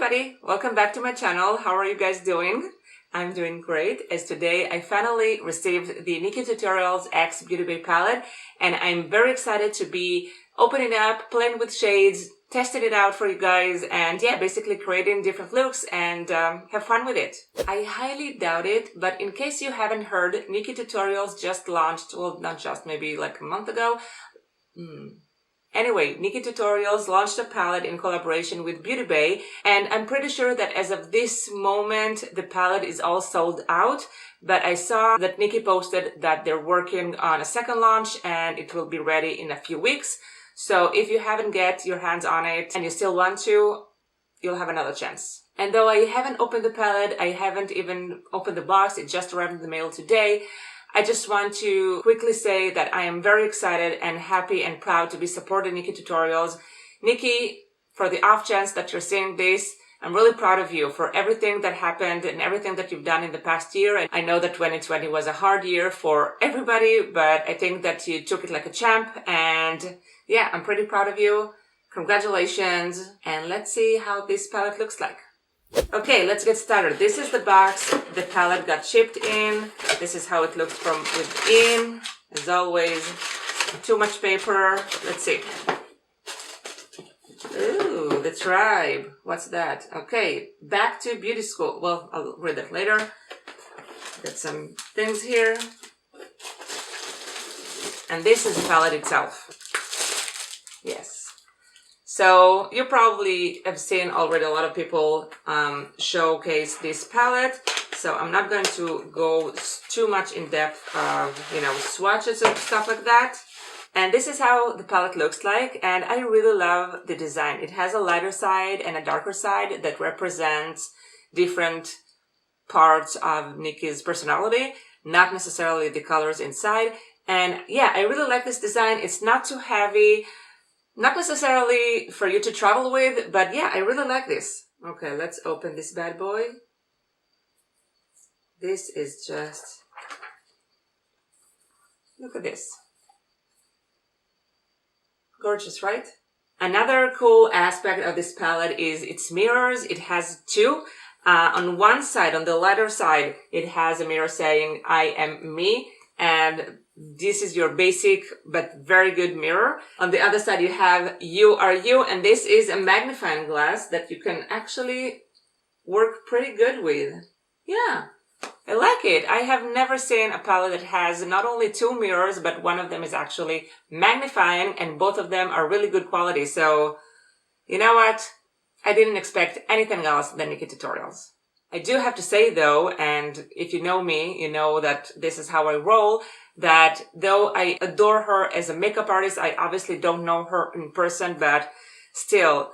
everybody, welcome back to my channel. How are you guys doing? I'm doing great, as today I finally received the NikkieTutorials X Beauty Bay palette, and I'm very excited to be opening up, playing with shades, testing it out for you guys, and yeah, basically creating different looks and have fun with it. I highly doubt it, but in case you haven't heard, NikkieTutorials just launched, well, not just, maybe like a month ago. Anyway, NikkieTutorials launched a palette in collaboration with Beauty Bay, and I'm pretty sure that as of this moment, the palette is all sold out, but I saw that Nikkie posted that they're working on a second launch and it will be ready in a few weeks. So if you haven't get your hands on it and you still want to, you'll have another chance. And though I haven't opened the palette, I haven't even opened the box, it just arrived in the mail today, I just want to quickly say that I am very excited and happy and proud to be supporting NikkieTutorials. Nikkie, for the off chance that you're seeing this, I'm really proud of you for everything that happened and everything that you've done in the past year. And I know that 2020 was a hard year for everybody, but I think that you took it like a champ. And yeah, I'm pretty proud of you. Congratulations. And let's see how this palette looks like. Okay, let's get started. This is the box the palette got shipped in. This is how it looks from within. As always, too much paper. Let's see. Ooh, the tribe. What's that? Okay, back to beauty school. Well, I'll read that later. Got some things here. And this is the palette itself. Yes. So you probably have seen already a lot of people showcase this palette. So I'm not going to go too much in depth of, swatches and stuff like that. And this is how the palette looks like. And I really love the design. It has a lighter side and a darker side that represents different parts of Nikkie's personality, not necessarily the colors inside. And yeah, I really like this design. It's not too heavy. Not necessarily for you to travel with, but yeah, I really like this. Okay, let's open this bad boy. This is just... look at this. Gorgeous, right? Another cool aspect of this palette is its mirrors. It has two. On one side, on the lighter side, it has a mirror saying, I am me. And this is your basic but very good mirror. On the other side, you have you are you, and this is a magnifying glass that you can actually work pretty good with. Yeah, I like it. I have never seen a palette that has not only two mirrors, but one of them is actually magnifying, and both of them are really good quality. So, you know what? I didn't expect anything else than NikkieTutorials. I do have to say though, and if you know me, you know that this is how I roll, that though I adore her as a makeup artist, I obviously don't know her in person, but still,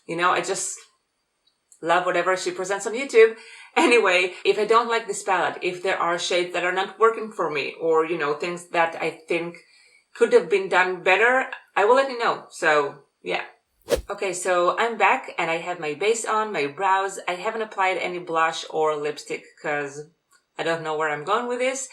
I just love whatever she presents on YouTube. Anyway, if I don't like this palette, if there are shades that are not working for me, or, things that I think could have been done better, I will let you know. So, yeah. Okay, so I'm back and I have my base on, my brows. I haven't applied any blush or lipstick because I don't know where I'm going with this.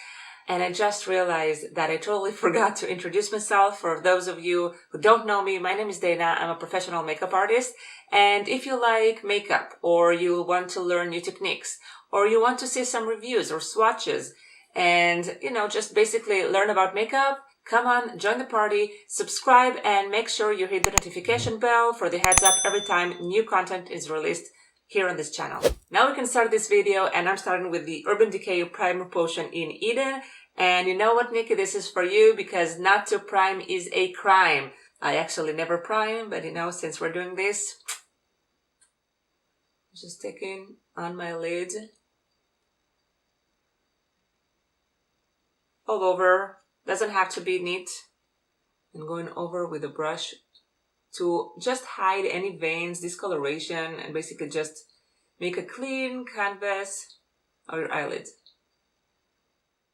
And I just realized that I totally forgot to introduce myself. For those of you who don't know me, my name is Dana. I'm a professional makeup artist. And if you like makeup, or you want to learn new techniques, or you want to see some reviews or swatches, and, just basically learn about makeup, come on, join the party, subscribe, and make sure you hit the notification bell for the heads up every time new content is released here on this channel. Now we can start this video, and I'm starting with the Urban Decay Primer Potion in Eden. And you know what, Nikkie, this is for you, because not to prime is a crime. I actually never prime, but since we're doing this, just taking on my lid all over. Doesn't have to be neat. And going over with a brush to just hide any veins, discoloration, and basically just make a clean canvas of your eyelid.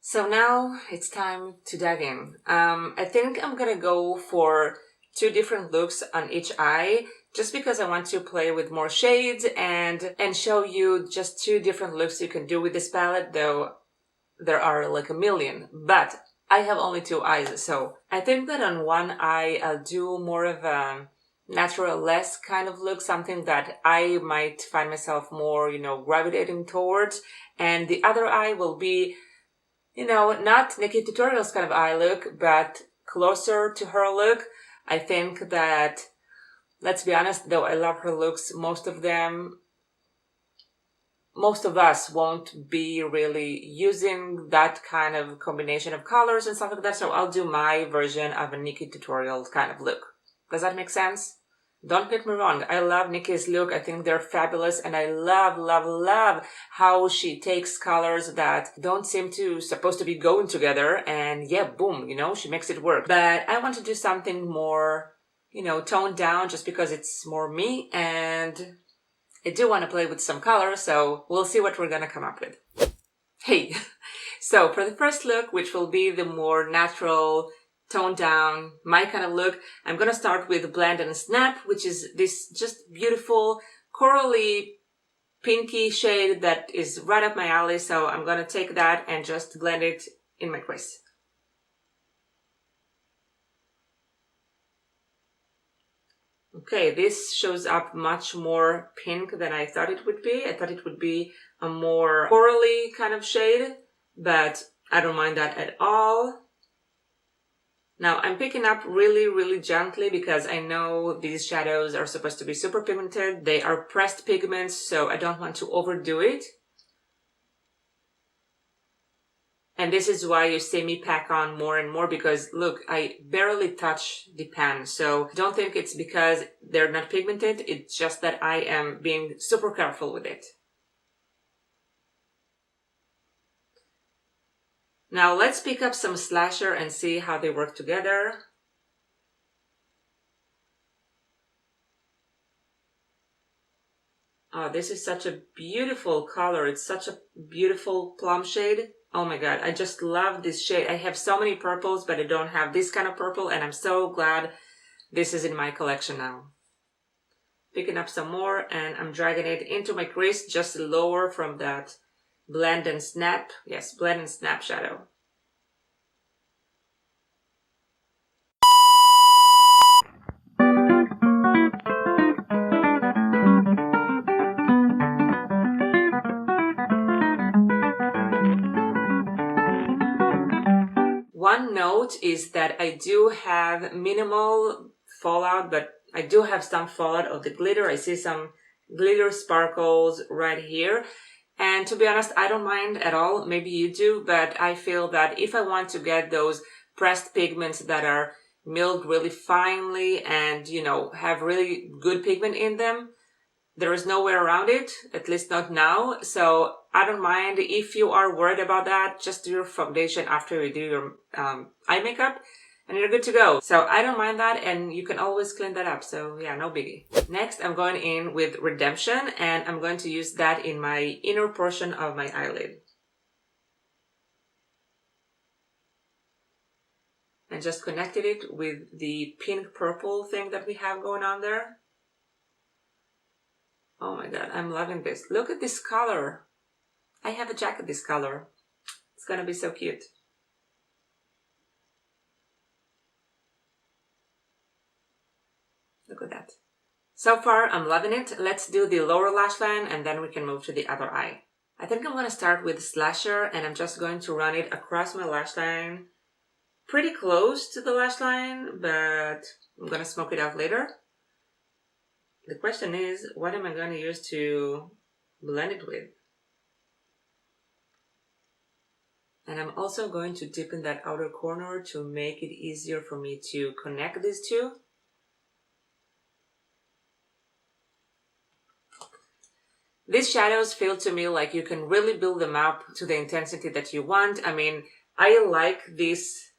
So now it's time to dive in. I think I'm gonna go for two different looks on each eye, just because I want to play with more shades and show you just two different looks you can do with this palette, though there are like a million. But I have only two eyes, so I think that on one eye I'll do more of a natural-less kind of look, something that I might find myself more, gravitating towards. And the other eye will be, not NikkieTutorials kind of eye look, but closer to her look. I think that, let's be honest, though I love her looks, most of us won't be really using that kind of combination of colors and stuff like that, so I'll do my version of a NikkieTutorial kind of look. Does that make sense? Don't get me wrong, I love Nikkie's look, I think they're fabulous, and I love, love, love how she takes colors that don't seem to supposed to be going together, and yeah, boom, she makes it work. But I want to do something more, toned down, just because it's more me, and I do want to play with some colors, so we'll see what we're gonna come up with. Hey, so for the first look, which will be the more natural, toned down, my kind of look, I'm gonna start with Blend and Snap, which is this just beautiful corally pinky shade that is right up my alley, so I'm gonna take that and just blend it in my crease. Okay, this shows up much more pink than I thought it would be. I thought it would be a more corally kind of shade, but I don't mind that at all. Now, I'm picking up really, really gently because I know these shadows are supposed to be super pigmented. They are pressed pigments, so I don't want to overdo it. And this is why you see me pack on more and more, because look, I barely touch the pan. So don't think it's because they're not pigmented. It's just that I am being super careful with it. Now let's pick up some slasher and see how they work together. Oh, this is such a beautiful color. It's such a beautiful plum shade. Oh my god, I just love this shade. I have so many purples, but I don't have this kind of purple, and I'm so glad this is in my collection now. Picking up some more, and I'm dragging it into my crease, just lower from that Blend and Snap. Yes, Blend and Snap shadow. One note is that I do have minimal fallout, but I do have some fallout of the glitter. I see some glitter sparkles right here. And to be honest, I don't mind at all. Maybe you do, but I feel that if I want to get those pressed pigments that are milled really finely and, have really good pigment in them, there is no way around it, at least not now. So I don't mind. If you are worried about that, just do your foundation after you do your eye makeup and you're good to go. So I don't mind that, and you can always clean that up. So yeah, no biggie. Next, I'm going in with Redemption, and I'm going to use that in my inner portion of my eyelid. And just connected it with the pink purple thing that we have going on there. Oh my god, I'm loving this. Look at this color. I have a jacket this color. It's gonna be so cute. Look at that. So far, I'm loving it. Let's do the lower lash line and then we can move to the other eye. I think I'm gonna start with Slasher, and I'm just going to run it across my lash line. Pretty close to the lash line, but I'm gonna smoke it out later. The question is, what am I going to use to blend it with? And I'm also going to dip in that outer corner to make it easier for me to connect these two. These shadows feel to me like you can really build them up to the intensity that you want. I mean, I like this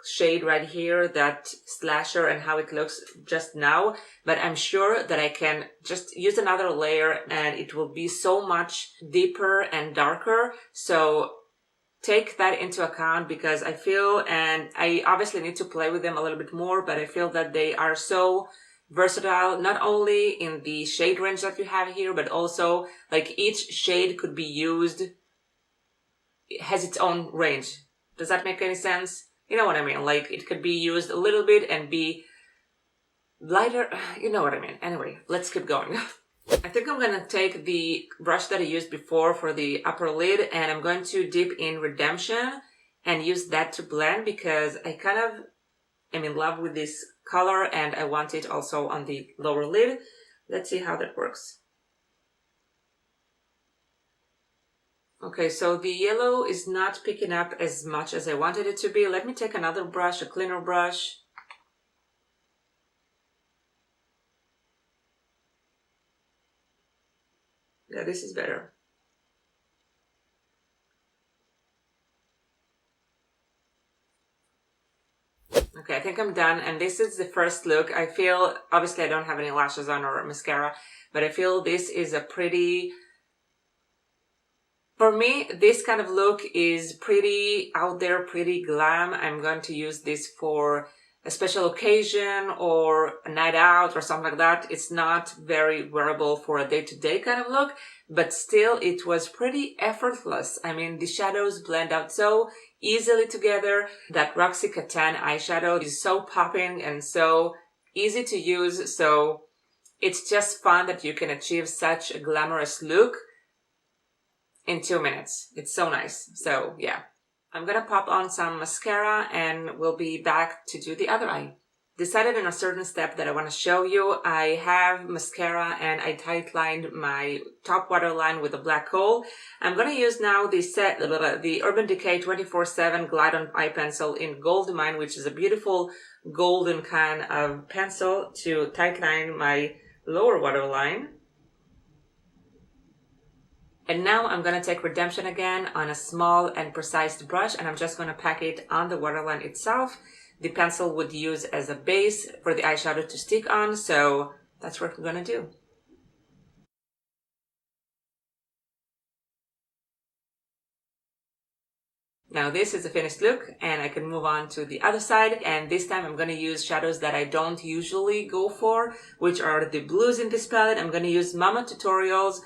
shade right here, that Slasher, and how it looks just now, but I'm sure that I can just use another layer and it will be so much deeper and darker. So take that into account, because I feel, and I obviously need to play with them a little bit more, but I feel that they are so versatile, not only in the shade range that you have here, but also like each shade could be used, it has its own range. Does that make any sense? You know what I mean? Like it could be used a little bit and be lighter, you know what I mean. Anyway, let's keep going. I think I'm going to take the brush that I used before for the upper lid, and I'm going to dip in Redemption and use that to blend because I kind of am in love with this color and I want it also on the lower lid. Let's see how that works. Okay, so the yellow is not picking up as much as I wanted it to be. Let me take another brush, a cleaner brush. Yeah, this is better. Okay, I think I'm done, and this is the first look. I feel, obviously I don't have any lashes on or mascara, but I feel this is a pretty, for me, this kind of look is pretty out there, pretty glam. I'm going to use this for a special occasion or a night out or something like that. It's not very wearable for a day-to-day kind of look, but still it was pretty effortless. I mean, the shadows blend out so easily together. That Roxy Catan eyeshadow is so popping and so easy to use. So it's just fun that you can achieve such a glamorous look in 2 minutes. It's so nice. So yeah, I'm gonna pop on some mascara and we'll be back to do the other eye. Decided on a certain step that I want to show you. I have mascara and I tight lined my top waterline with a black hole. I'm gonna use now the Urban Decay 24/7 Glide On Eye Pencil in Gold Mine, which is a beautiful golden kind of pencil to tight line my lower waterline. And now I'm going to take Redemption again on a small and precise brush, and I'm just going to pack it on the waterline itself. The pencil would use as a base for the eyeshadow to stick on, so that's what we're going to do. Now this is a finished look, and I can move on to the other side, and this time I'm going to use shadows that I don't usually go for, which are the blues in this palette. I'm going to use NikkieTutorials,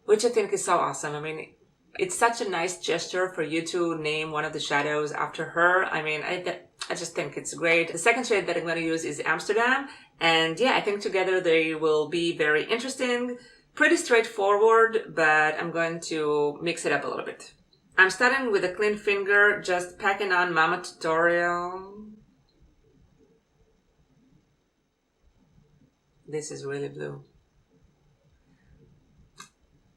which I think is so awesome. I mean, it's such a nice gesture for you to name one of the shadows after her. I mean, I just think it's great. The second shade that I'm going to use is Amsterdam. And yeah, I think together they will be very interesting, pretty straightforward, but I'm going to mix it up a little bit. I'm starting with a clean finger, just packing on Mama Tutorial. This is really blue.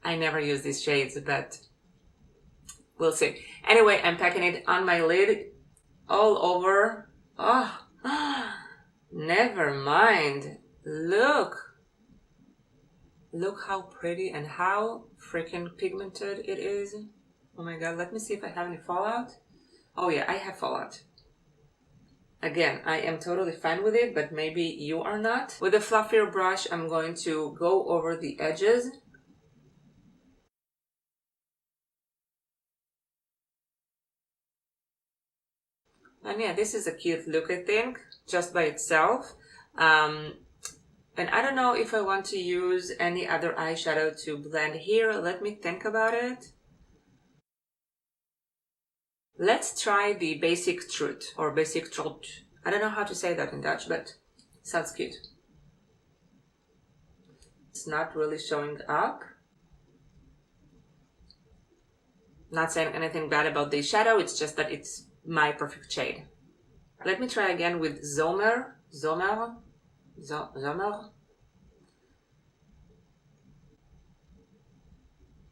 I never use these shades, but we'll see. Anyway, I'm packing it on my lid all over. Oh, never mind. Look. Look how pretty and how freaking pigmented it is. Oh my god, let me see if I have any fallout. Oh yeah, I have fallout. Again, I am totally fine with it, but maybe you are not. With a fluffier brush, I'm going to go over the edges. And yeah, this is a cute look, I think, just by itself. And I don't know if I want to use any other eyeshadow to blend here. Let me think about it. Let's try the Basic Truth or Basic Truth. I don't know how to say that in Dutch, but it sounds cute. It's not really showing up. Not saying anything bad about the shadow, it's just that it's my perfect shade. Let me try again with Zomer.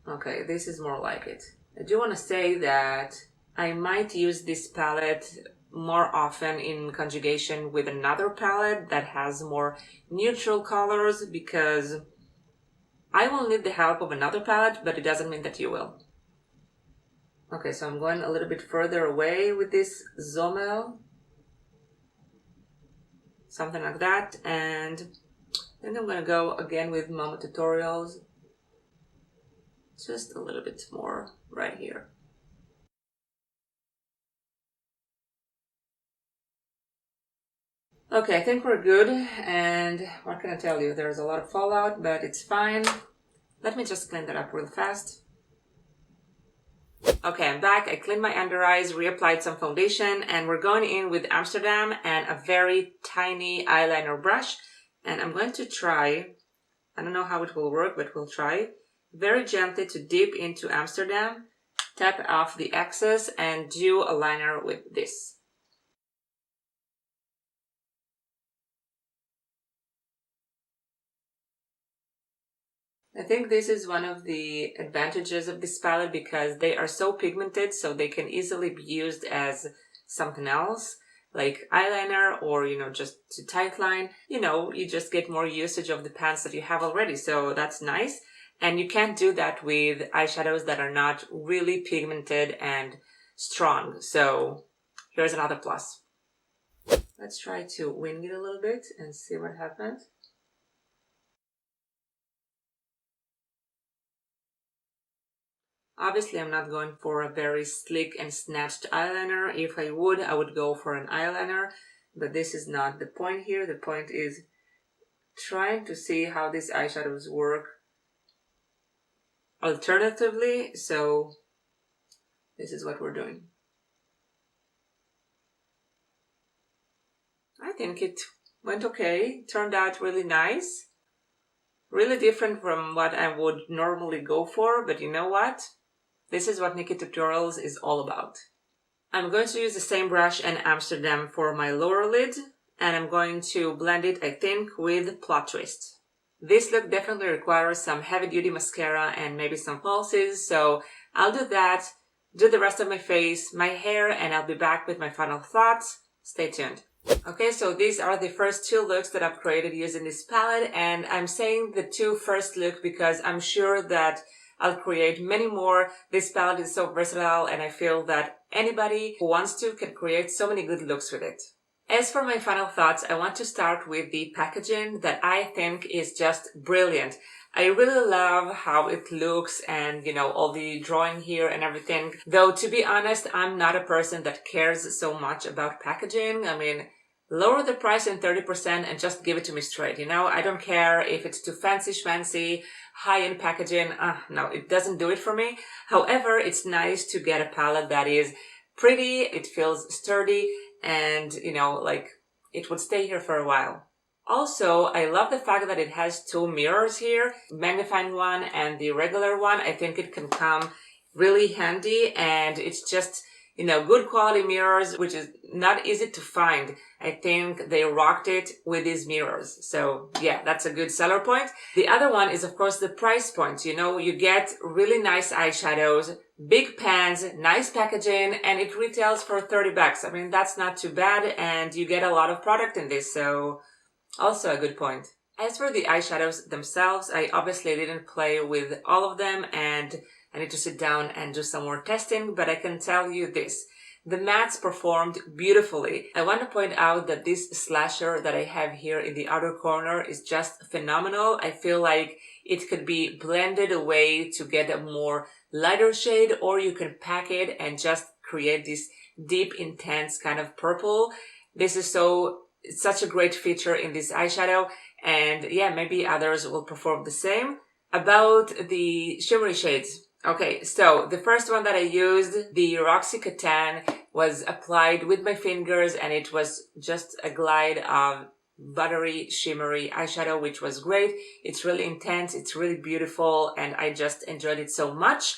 Okay, this is more like it. I do want to say that I might use this palette more often in conjugation with another palette that has more neutral colors, because I will need the help of another palette, but it doesn't mean that you will. Okay, so I'm going a little bit further away with this Zommel. Something like that. And then I'm going to go again with Mama Tutorials. Just a little bit more right here. Okay, I think we're good. And what can I tell you? There's a lot of fallout, but it's fine. Let me just clean that up real fast. Okay, I'm back. I cleaned my under eyes, reapplied some foundation, and we're going in with Amsterdam and a very tiny eyeliner brush. And I'm going to try, I don't know how it will work, but we'll try, very gently to dip into Amsterdam, tap off the excess, and do a liner with this. I think this is one of the advantages of this palette because they are so pigmented, so they can easily be used as something else, like eyeliner or, just to tightline. You just get more usage of the pans that you have already, so that's nice. And you can't do that with eyeshadows that are not really pigmented and strong. So here's another plus. Let's try to wing it a little bit and see what happens. Obviously, I'm not going for a very slick and snatched eyeliner. If I would go for an eyeliner, but this is not the point here. The point is trying to see how these eyeshadows work alternatively. So this is what we're doing. I think it went okay. Turned out really nice. Really different from what I would normally go for, but you know what? This is what NikkieTutorials is all about. I'm going to use the same brush and Amsterdam for my lower lid, and I'm going to blend it, I think, with Plot Twist. This look definitely requires some heavy-duty mascara and maybe some falsies, so I'll do that, do the rest of my face, my hair, and I'll be back with my final thoughts. Stay tuned. Okay, so these are the first two looks that I've created using this palette, and I'm saying the two first look because I'm sure that I'll create many more. This palette is so versatile, and I feel that anybody who wants to can create so many good looks with it. As for my final thoughts, I want to start with the packaging that I think is just brilliant. I really love how it looks and, all the drawing here and everything. Though, to be honest, I'm not a person that cares so much about packaging. I mean, lower the price in 30% and just give it to me straight, I don't care if it's too fancy, high-end packaging. No, it doesn't do it for me. However, it's nice to get a palette that is pretty, it feels sturdy, and, it would stay here for a while. Also, I love the fact that it has two mirrors here, magnifying one and the regular one. I think it can come really handy, and it's just, good quality mirrors, which is not easy to find. I think they rocked it with these mirrors. So yeah, that's a good seller point. The other one is, of course, the price point. You get really nice eyeshadows, big pans, nice packaging, and it retails for 30 bucks. I mean, that's not too bad, and you get a lot of product in this. So also a good point. As for the eyeshadows themselves, I obviously didn't play with all of them, and I need to sit down and do some more testing, but I can tell you this. The mattes performed beautifully. I want to point out that this slasher that I have here in the outer corner is just phenomenal. I feel like it could be blended away to get a more lighter shade, or you can pack it and just create this deep, intense kind of purple. This is such a great feature in this eyeshadow, and yeah, maybe others will perform the same. About the shimmery shades. Okay, so the first one that I used, the Roxy Catan, was applied with my fingers, and it was just a glide of buttery, shimmery eyeshadow, which was great. It's really intense, it's really beautiful, and I just enjoyed it so much.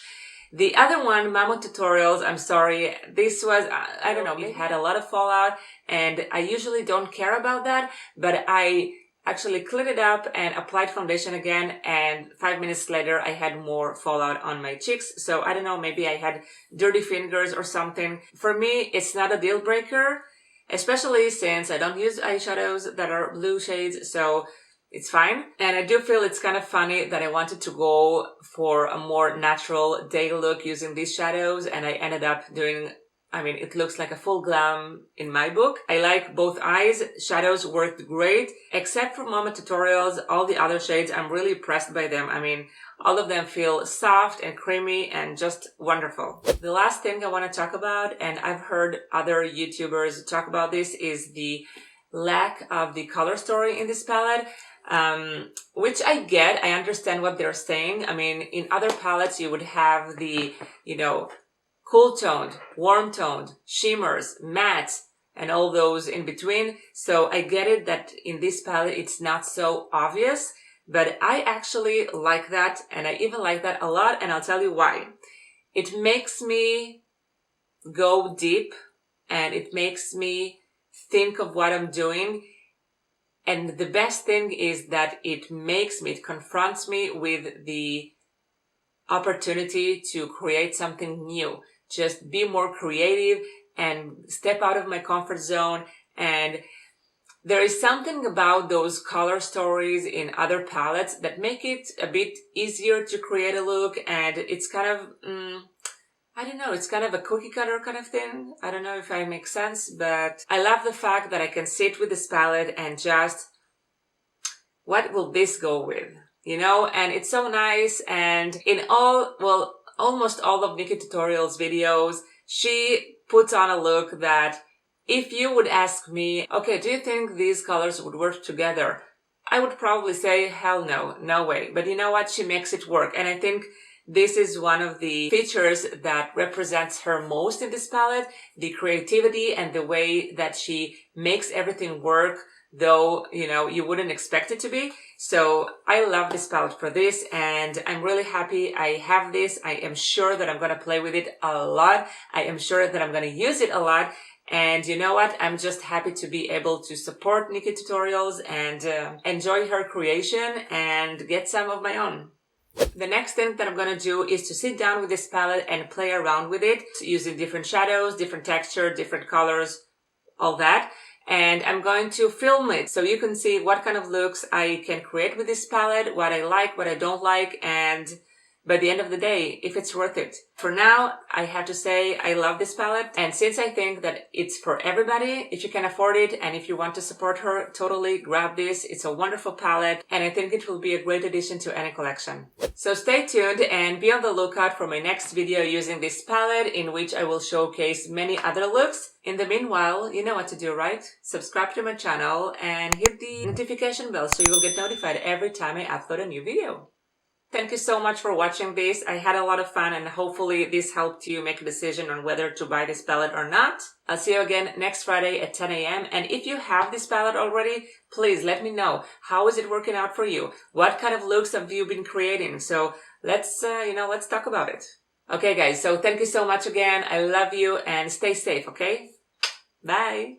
The other one, NikkieTutorials, I'm sorry, this was, I don't know, it had a lot of fallout, and I usually don't care about that, but I actually cleaned it up and applied foundation again, and 5 minutes later I had more fallout on my cheeks. So I don't know, maybe I had dirty fingers or something. For me, it's not a deal breaker, especially since I don't use eyeshadows that are blue shades, so it's fine. And I do feel it's kind of funny that I wanted to go for a more natural day look using these shadows, and I ended up doing, it looks like a full glam in my book. I like both eyes. Shadows worked great, except for NikkieTutorials. All the other shades, I'm really impressed by them. All of them feel soft and creamy and just wonderful. The last thing I want to talk about, and I've heard other YouTubers talk about this, is the lack of the color story in this palette. Which I get. I understand what they're saying. In other palettes, you would have the, cool toned, warm toned, shimmers, mattes, and all those in between. So I get it that in this palette it's not so obvious, but I actually like that, and I even like that a lot, and I'll tell you why. It makes me go deep, and it makes me think of what I'm doing. And the best thing is that it confronts me with the opportunity to create something new. Just be more creative and step out of my comfort zone. And there is something about those color stories in other palettes that make it a bit easier to create a look, and it's kind of, I don't know, it's kind of a cookie cutter kind of thing. I don't know if I make sense, but I love the fact that I can sit with this palette and just, what will this go with? You know, and it's so nice. And in almost all of NikkieTutorials videos, she puts on a look that if you would ask me, okay, do you think these colors would work together? I would probably say, hell no, no way. But you know what? She makes it work. And I think this is one of the features that represents her most in this palette, the creativity and the way that she makes everything work, though, you know, you wouldn't expect it to be. So I love this palette for this, and I'm really happy I have this. I am sure that I'm going to play with it a lot. I am sure that I'm going to use it a lot. And you know what? I'm just happy to be able to support NikkieTutorials and enjoy her creation and get some of my own. The next thing that I'm going to do is to sit down with this palette and play around with it using different shadows, different texture, different colors, all that. And I'm going to film it so you can see what kind of looks I can create with this palette, what I like, what I don't like, and by the end of the day, if it's worth it. For now, I have to say I love this palette, and since I think that it's for everybody, if you can afford it and if you want to support her, totally grab this. It's a wonderful palette, and I think it will be a great addition to any collection. So stay tuned and be on the lookout for my next video using this palette, in which I will showcase many other looks. In the meanwhile, you know what to do, right? Subscribe to my channel and hit the notification bell so you will get notified every time I upload a new video. Thank you so much for watching this. I had a lot of fun, and hopefully this helped you make a decision on whether to buy this palette or not. I'll see you again next Friday at 10 a.m. And if you have this palette already, please let me know. How is it working out for you? What kind of looks have you been creating? So let's talk about it. Okay, guys. So thank you so much again. I love you, and stay safe, okay? Bye.